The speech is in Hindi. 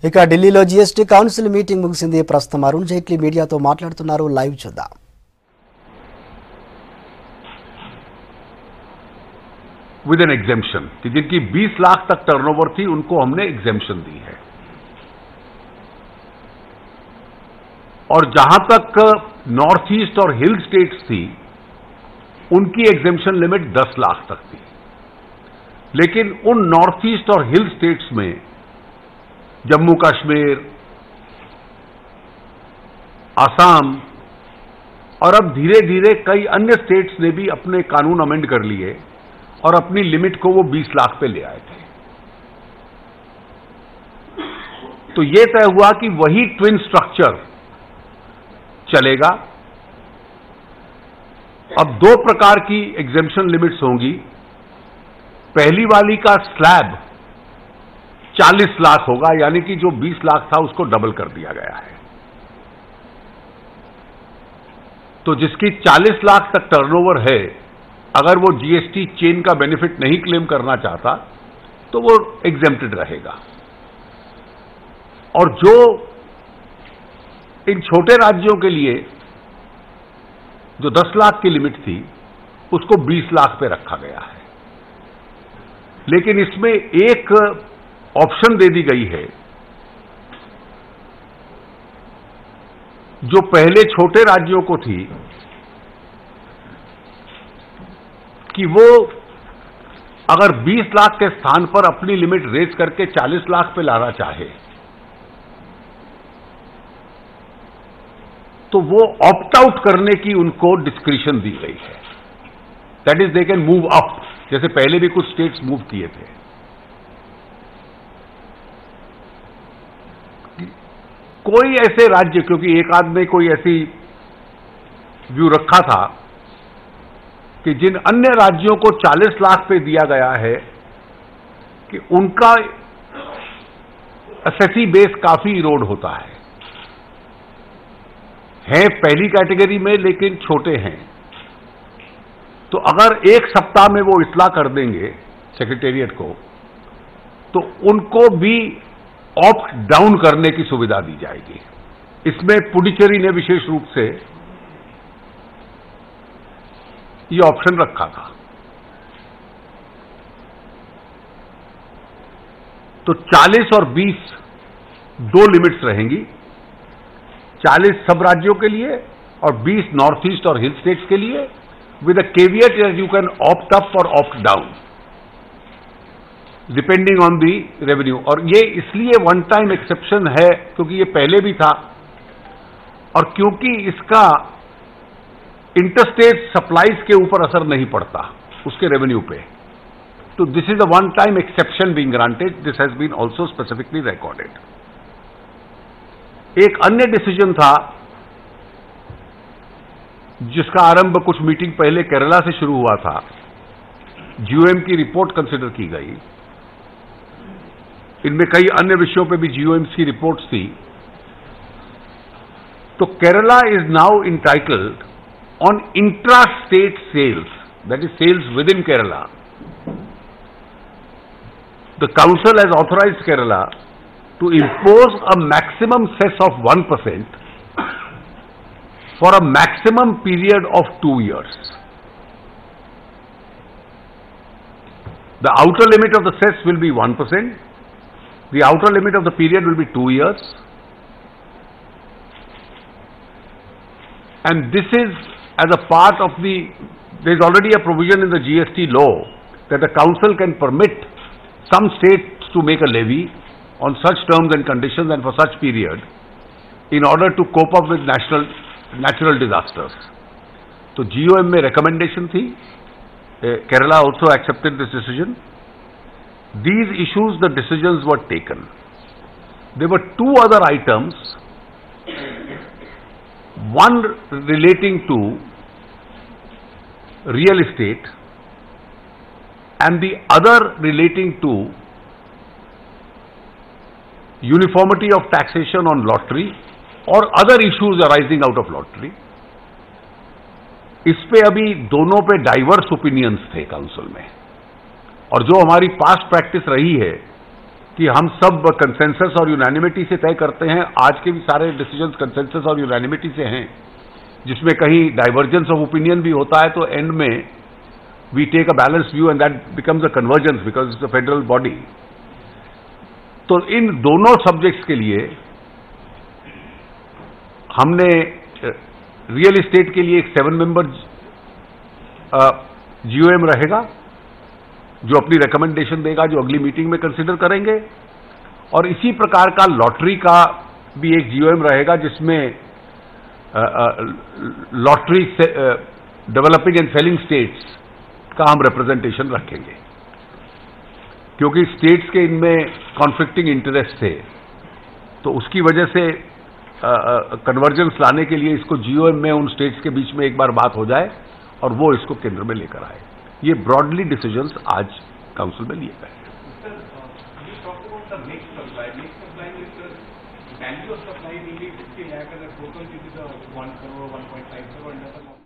ఇక ఢిల్లీలో జీఎస్టీ కౌన్సిల్ మీటింగ్ ముగిసింది. ప్రస్తుతం అరుణ్ జైట్లీ మీడియాతో మాట్లాడుతున్నారు. లైవ్ చూద్దాం. विद एन एग्जेम्पशन कि जिनकी 20 लाख तक टर्नओवर थी उनको हमने एग्जेम्पशन दी है, और जहां तक नॉर्थ ईस्ट और हिल स्टेट्स थी उनकी एग्जेम्पशन लिमिट 10 लाख तक थी. लेकिन उन नॉर्थ ईस्ट और हिल स्टेट्स में जम्मू कश्मीर, आसाम और अब धीरे धीरे कई अन्य स्टेट्स ने भी अपने कानून अमेंड कर लिए और अपनी लिमिट को वो 20 लाख पे ले आए थे. तो ये तय हुआ कि वही ट्विन स्ट्रक्चर चलेगा. अब दो प्रकार की एग्जेम्पशन लिमिट्स होंगी. पहली वाली का स्लैब 40 लाख होगा, यानी कि जो 20 लाख था उसको डबल कर दिया गया है. तो जिसकी 40 लाख तक टर्नओवर है, अगर वो जीएसटी चेन का बेनिफिट नहीं क्लेम करना चाहता तो वो एग्जेम्प्टेड रहेगा. और जो इन छोटे राज्यों के लिए जो 10 लाख की लिमिट थी उसको 20 लाख पे रखा गया है. लेकिन इसमें एक ऑप्शन दे दी गई है. जो पहले छोटे राज्यों को थी कि वो अगर 20 लाख के स्थान पर अपनी लिमिट रेज करके 40 लाख पे लाना चाहे तो वो ऑप्ट आउट करने की उनको डिस्क्रिशन दी गई है. That is they can move up, जैसे पहले भी कुछ स्टेट्स मूव किए थे. कोई ऐसे राज्य, क्योंकि एक आदमी कोई ऐसी व्यू रखा था कि जिन अन्य राज्यों को 40 लाख पे दिया गया है कि उनका एसएससी बेस काफी इरोड होता है पहली कैटेगरी में, लेकिन छोटे हैं. तो अगर एक सप्ताह में वो इत्तला कर देंगे सेक्रेटेरिएट को तो उनको भी ऑप्ट डाउन करने की सुविधा दी जाएगी. इसमें पुडुचेरी ने विशेष रूप से ये ऑप्शन रखा था. तो 40 और 20 दो लिमिट्स रहेंगी. 40 सब राज्यों के लिए और 20 नॉर्थ ईस्ट और हिल स्टेट्स के लिए, with a caveat that you can opt up और opt down depending on the revenue. और ये इसलिए वन टाइम एक्सेप्शन है क्योंकि ये पहले भी था और क्योंकि इसका इंटरस्टेट सप्लाईज के ऊपर असर नहीं पड़ता उसके रेवेन्यू पे. तो this is a one time exception being granted. This has been also specifically recorded. एक अन्य डिसीजन था जिसका आरंभ कुछ मीटिंग पहले केरला से शुरू हुआ था. जीओएम की रिपोर्ट कंसिडर की गई. इनमें कई अन्य विषयों पे भी जीओएम की रिपोर्ट्स थी. तो Kerala is now entitled on intra-state sales, that is sales within Kerala. The council has authorized Kerala to impose a maximum cess of 1% for a maximum period of 2 years. The outer limit of the cess will be 1%. The outer limit of the period will be 2 years. And this is as a part of there is already a provision in the GST law that the council can permit some states to make a levy on such terms and conditions and for such period in order to cope up with natural disasters. So GOM में recommendation थी. Kerala also accepted this decision. These issues, the decisions were taken. There were two other items. One relating to real estate and the other relating to uniformity of taxation on lottery or other issues arising out of lottery. इस पे अभी दोनों पे डाइवर्स ओपिनियंस थे काउंसिल में. और जो हमारी पास्ट प्रैक्टिस रही है कि हम सब कंसेंसस और यूनानिमिटी से तय करते हैं। आज के भी सारे डिसीजंस कंसेंसस और यूनानिमिटी से हैं, जिसमें कहीं डाइवर्जेंस ऑफ ओपिनियन भी होता है तो एंड में we take a balance view and that becomes a convergence because it's a federal body. तो इन दोनों सब्जेक्ट्स के लिए हमने रियल एस्टेट के लिए एक 7 मेंबर जीओएम रहेगा जो अपनी रिकमेंडेशन देगा, जो अगली मीटिंग में कंसिडर करेंगे। और इसी प्रकार का लॉटरी का भी एक जीओएम रहेगा जिसमें lottery developing and selling states का हम रिप्रेजेंटेशन रखेंगे, क्योंकि स्टेट्स के इनमें कॉन्फ्लिक्टिंग इंटरेस्ट थे, तो उसकी वजह से कन्वर्जेंस लाने के लिए इसको जीओएम में उन स्टेट्स के बीच में एक बार बात हो जाए और वो इसको केंद्र में लेकर आए। ये ब्रॉडली डिसीजंस आज काउंसिल में लिए गए। Value of supply will be 50 lakh and the total will be the 1 crore, 1.5 crore, and that's